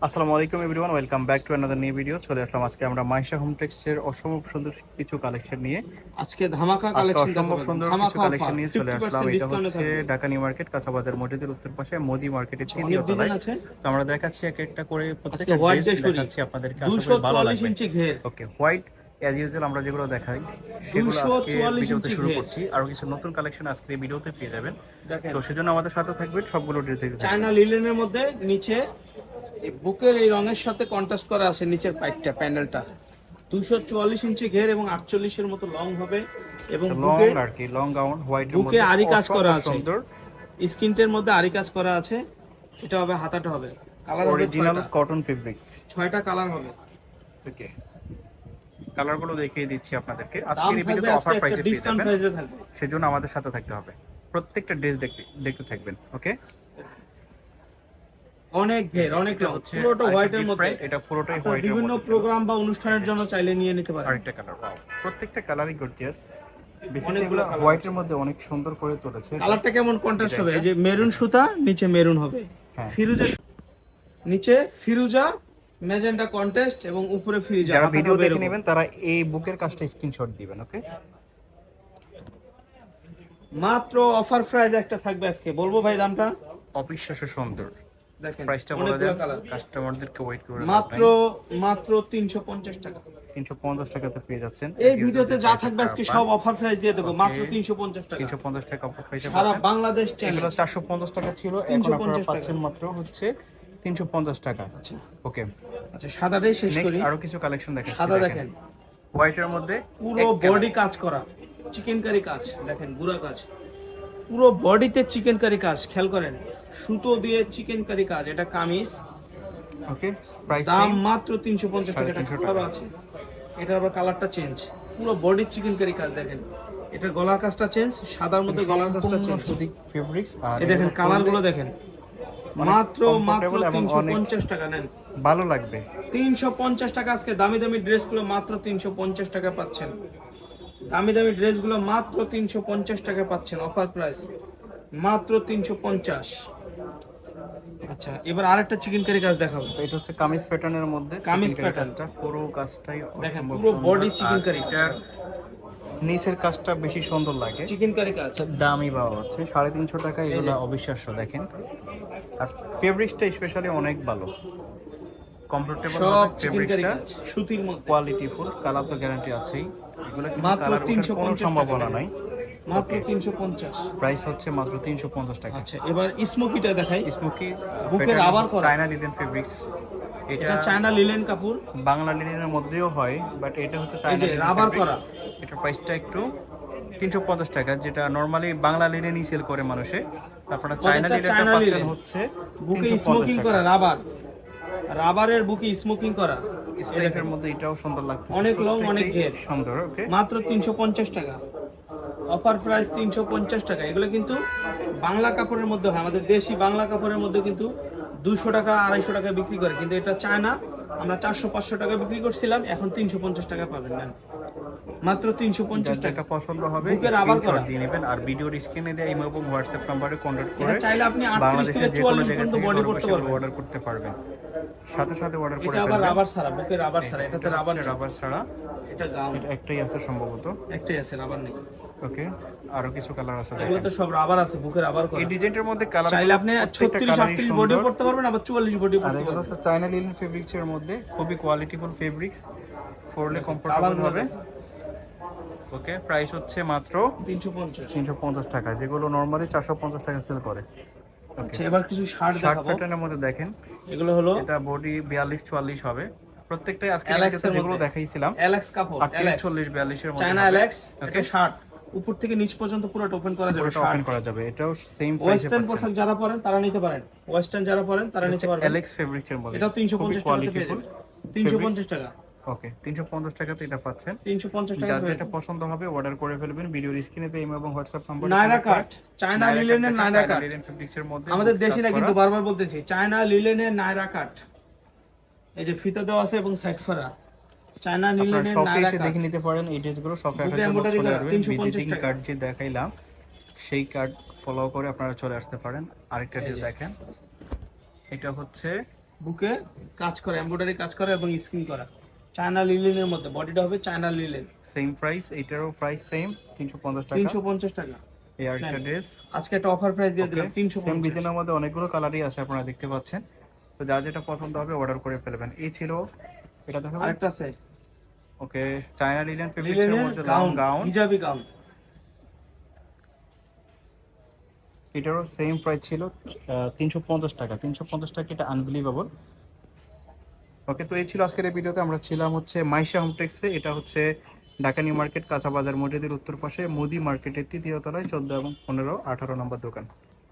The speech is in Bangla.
আসসালামু আলাইকুম everyone, welcome back to another new video. চলে আসলাম আজকে আমরা মাইশা হোমটেক্সের অসম্ভব সুন্দর কিছু কালেকশন নিয়ে। আজকে ধামাকা আজকে কালেকশন অসম্ভব দেখাবো, সুন্দর কিছু ধামাকা কালেকশন অফার নিয়ে চলে আসলাম। 50% এটা ডিসকাউন্টে হচ্ছে থাকবে। ঢাকা নিউ মার্কেট, কাঁচাবাজার মসজিদের উত্তর পাশে মোদি মার্কেটের অনেক তৃতীয় ডিজাইন তলায়। আছে। তো আমরা দেখাচ্ছি এক একটা করে আজকে প্রত্যেকটা হোয়াইট ড্রেস দিয়ে শুরু, দেখাচ্ছি আপনাদেরকে, আশা করি ভালো 244 লাগবে। ইঞ্চি ঘের, ওকে, হোয়াইট অ্যাজ ইউজুয়াল আমরা যেগুলো দেখাই সেগুলো আজকে 244 ভিডিওতে ইঞ্চি শুরু ঘের। করছি। আরো কিছু নতুন কালেকশন আজকে এই ভিডিওতে পেয়ে যাবেন, দেখেন তো সেজন্য আমাদের সাথে থাকবেন, সবগুলো ড্রেস দেখতে থাকবেন। চায়না লিলেনের মধ্যে নিচে এই বুকের এই রঙের সাথে কন্ট্রাস্ট করা আছে, নিচের পাইপটা প্যানেলটা 244 ইঞ্চি ঘের এবং 48 এর মতো লং হবে এবং লং বুকে আর কি, লং গাউন হোয়াইটের বুকে মধ্যে আরি কাজ করা অসম্ভব আছে, সুন্দর। স্কিনটের মধ্যে আরি কাজ করা আছে। এটা হবে হাতাটা হবে, কালার হবে অরিজিনাল 6টা, কটন ফেব্রিক্স। 6টা কালার হবে। ওকে, কালারগুলো দেখিয়ে দিচ্ছি আপনাদেরকে। দাম আজকের এই থাকবে ভিডিওতে আজকে অফার একটা প্রাইসে পেয়ে ডিসকাউন্ট যাবেন, প্রাইসে থাকবে। সেজন্য আমাদের সাথে থাকতে হবে, প্রত্যেকটা ড্রেস দেখতে দেখতে থাকবেন। ওকে, অনেক ঘের, অনেক এটা লং, হচ্ছে পুরোটা হোয়াইটের মধ্যে। এটা পুরোটাই আপনার হোয়াইটের বিভিন্ন মধ্যে। প্রোগ্রাম বা অনুষ্ঠানের জন্য চাইলে নিয়ে নিতে পারেন। আরেকটা কালার, পাও প্রত্যেকটা কালারই গর্জিয়াস। বেসিক্যালি অনেকগুলো এগুলো কালার হোয়াইটের মধ্যে অনেক সুন্দর করে তুলেছে। কালারটা কেমন কন্ট্রাস্ট হবে, এই যে মেরুন সুতা, নিচে মেরুন হবে, হ্যাঁ, ফিরোজা নিচে ফিরোজা ম্যাজেন্টা কন্ট্রাস্ট এবং উপরে ফিরোজা। যারা হাতাটা ভিডিও হবে দেখে এরকম। নেবেন তারা এই বুকের কাজটা স্ক্রিনশট দিবেন। ওকে, মাত্র অফার প্রাইস একটা থাকবে আজকে, বলবো ভাই দামটা। অবিশ্বাস্য সুন্দর। দেখেন প্রাইসটা বলে অনেকগুলো দেন, কালার, কাস্টমারদেরকে ওয়েট করে মাত্র মাত্র 350 টাকা। 350 টাকাতে পেয়ে যাচ্ছেন। এই ভিডিওতে যা থাকবে আজকে সব অফার প্রাইস দিয়ে দেবো, মাত্র 350 টাকা। 350 টাকা অফার প্রাইসে সারা পাচ্ছেন। বাংলাদেশ এগুলো চ্যালেঞ্জ। 450 টাকা ছিল, এখন আপনারা 350 টাকা। পাচ্ছেন মাত্র হচ্ছে 350 টাকা। আচ্ছা ওকে, আচ্ছা, সাদাটাই শেষ নেক্সট করি। আরো কিছু কালেকশন দেখাচ্ছি। সাদা দেখেন, হোয়াইটের মধ্যে পুরো বডি কাজ করা, চিকেন কারি কাজ, দেখেন গুড়া কাজ, পুরো বডিতে চিকেন কারি কাজ, খেয়াল করেন, সুতো দিয়ে চিকেন কারি কাজ। এটা কামিজ, ওকে, প্রাইস দাম সেম মাত্র 350 টাকা। এটা 350 কালারও টাকা। আছে, এটার আবার কালারটা চেঞ্জ। পুরো বডি চিকেন কারি কাজ দেখেন, এটার গলার কাজটা চেঞ্জ, সাদার মধ্যে গলার কাজটা চেঞ্জ। সুদিক ফেব্রিক্স। আর এই দেখেন কালারগুলো দেখেন, মাত্র মাত্র comfortable এবং অনেক 350 টাকা। নেন, ভালো লাগবে। 350 টাকা। আজকে দামি দামি ড্রেসগুলো মাত্র 350 টাকা পাচ্ছেন। দামি দামি ড্রেসগুলো মাত্র 350 টাকা পাচ্ছেন, অফার প্রাইস মাত্র 350। আচ্ছা, এবার আরেকটা চিকেন কারি কাজ দেখাবো। তো এটা হচ্ছে কামিজ প্যাটার্নের মধ্যে, কামিজ চিকেন কারি প্যাটার্ন কাজটা, পুরো কাজটাই দেখেন, অসম্ভব পুরো সুন্দর। বডি চিকেন আর কারি এটার নিচের কাজটা বেশি সুন্দর লাগে। চিকেন কারি কাজ। দামই পাওয়া হচ্ছে 350 টাকা, এগুলো অবিশ্বাস্য। দেখেন, আর ফেব্রিক্সটা স্পেশালি অনেক ভালো, কমফোর্টেবল সব হবে চিকেন কারি ফেব্রিক্সটা, কাজ সুতির মধ্যে, কোয়ালিটি ফুল। কালার তো গ্যারান্টি আছেই, এগুলো কিন্তু মাত্র কালার ওঠার কোনো 350 সম্ভাবনা টাকা। নাই। মাত্র 350। প্রাইস হচ্ছে মাত্র 350 টাকা। আচ্ছা, এবার স্মোকিটা দেখাই। স্মোকি বুকের আবার করা, চায়না লিনেন ফেব্রিক্স। এটা চায়না লিলেন কাপড়, বাংলা লিনেনের মধ্যেও হয়, বাট এটা হচ্ছে এই চায়না যে লিনেন রাবার ফেব্রিক্স। করা। এটার প্রাইসটা একটু 350 টাকা, যেটা নরমালি বাংলা লিনেনই সেল করে মানুষে। আপনারা চায়না ওদেরটা লিনেনটা চায়না পাচ্ছেন লিনেন। হচ্ছে বুকে 350 স্মোকিং টাকা। করা রাবার, রাবারের বুকে স্মোকিং করা। স্টাইপের মধ্যে এটাও সুন্দর লাগতেছে, অনেক লং, অনেক প্রত্যেকটাই ঘের, সুন্দর। ওকে, মাত্র 350 টাকা, অফার প্রাইস 350 টাকা। এগুলো কিন্তু বাংলা কাপড়ের মধ্যে হয়, আমাদের দেশি বাংলা কাপড়ের মধ্যে কিন্তু 200 টাকা 250 টাকা বিক্রি করে, কিন্তু এটা চায়না। আমরা 400-500 টাকা বিক্রি করছিলাম, এখন 350 টাকা পাবেন। নেন, মাত্র 350 টাকা। যেটা পছন্দ হবে বুকের আবার স্ক্রিনশট করা। দিয়ে নেবেন, আর ভিডিওর স্ক্রিনে দেওয়া ইমো এবং হোয়াটসঅ্যাপ নাম্বারে কন্টাক্ট করে এটা চাইলে আপনি 38 বাংলাদেশের থেকে যে কোনো 44 জায়গা পর্যন্ত থেকে বডি ঘরে করতে বসে পারবেন। অর্ডার করতে পারবেন, সাথে সাথে অর্ডার করে এটা আবার ফেলবেন। রাবার ছাড়া, বুকের রাবার ছাড়া, এটাতে রাবার নেই, রাবার ছাড়া, এটা গাউন। এটা একটাই আছে সম্ভবত। একটাই আছে, রাবার নেই। ওকে, আরো কিছু কালার আছে এগুলো দেখেন। তো সব রাবার আছে, বুকের রাবার করা। এই ডিজাইনটার মধ্যে কালার চাইলে আপনি 36-38 বডি করতে পারবেন, আবার 44 বডি আর করতে এগুলো পারবেন। হচ্ছে চায়না লিনেন ফেব্রিক্সের মধ্যে, খুবই কোয়ালিটিফুল ফেব্রিক্স, পরলে কমফোর্টেবল হবে। ওকে, প্রাইস হচ্ছে মাত্র 350। 350 টাকা, যেগুলো নরমালি 450 টাকা সেল করে। আচ্ছা, এবার কিছু শার্ট শার্ট দেখাবো। প্যাটার্নের মধ্যে দেখেন, এগুলো হলো এটা বডি 42-44 হবে প্রত্যেকটাই। আজকে অ্যালেক্স এর যেগুলো মধ্যে দেখাইছিলাম অ্যালেক্স কাপড়, অ্যালেক্স 38-40-42 এর মধ্যে চায়না হবে। অ্যালেক্স। ওকে, এটা শার্ট, উপর থেকে নিচ পর্যন্ত পুরোটা ওপেন করা যাবে। পুরোটা ওপেন করা যাবে, এটাও সেম প্রাইসে ওয়েস্টার্ন পাচ্ছেন। পোশাক যারা পরেন তারা নিতে পারেন, ওয়েস্টার্ন যারা পরেন তারা নিতে পারবেন। অ্যালেক্স ফেব্রিক্সের মধ্যে এটাও 350 টাকাতে পেয়ে যাবেন। 350 টাকা। ওকে, 350 টাকাতে এটা পাচ্ছেন। 350 টাকা। যার যেটা পছন্দ হবে অর্ডার করে ফেলবেন, ভিডিওর স্ক্রিনে তে ইমো এবং হোয়াটসঅ্যাপ নাম্বার। নায়রা কাট, চায়না লিলেনের নায়রা কাট, লিনেন ফেব্রিক্সের মধ্যে আমাদের দেশি না কিন্তু বারবার বলতেছি, চায়না লিলেনের নায়রা কাট। এই যে ফিতা দেওয়া আছে এবং সাইড ফাড়া, চায়না লিলেনের শপে নায়রা এসে কাট। দেখে নিতে পারেন। এই ড্রেসগুলো শপে আসার বুকে জন্য এমব্রয়ডারি চলে করা, আসবেন, 350 ভিজিটিং টাকা। কার্ড যে দেখাইলাম সেই কার্ড ফলো করে আপনারা চলে আসতে পারেন। আরেকটা ড্রেস দেখেন, এটা হচ্ছে বুকে কাজ করা, এমব্রয়ডারি কাজ করা এবং স্ক্রিন করা, চায়না লিলেনের মধ্যে, বডিটা হবে চায়না লিলেন। সেম প্রাইস, এটারও প্রাইস সেম 350 টাকা। 350 টাকা। এই আরেকটা ড্রেস আজকে একটা অফার প্রাইস দিয়ে দিলাম সেম 350। ডিজাইনের মধ্যে অনেকগুলো কালারই আছে, আপনারা দেখতে পাচ্ছেন। তো যার যেটা পছন্দ হবে অর্ডার করে ফেলবেন। এই ছিল, এটা দেখো আরেকটা আছে ওকে, চায়না লিলেন ফেব্রিক্সের লিলেনের মধ্যে লং গাউন, হিজাবি গাউন। এটারও সেম প্রাইস ছিল 350 টাকা। 350 টাকা, এটা আনবিলিভেবল। ওকে, তো এই ছিল আজকের এই ভিডিওতে। আমরা ছিলাম হচ্ছে মাইশা হোমটেক্সে। এটা হচ্ছে ঢাকা নিউ মার্কেট, কাঁচা বাজার, মসজিদের উত্তর পাশে, মুদি মার্কেটের তৃতীয় তলায় 14 এবং 15, 18 নম্বর দোকান।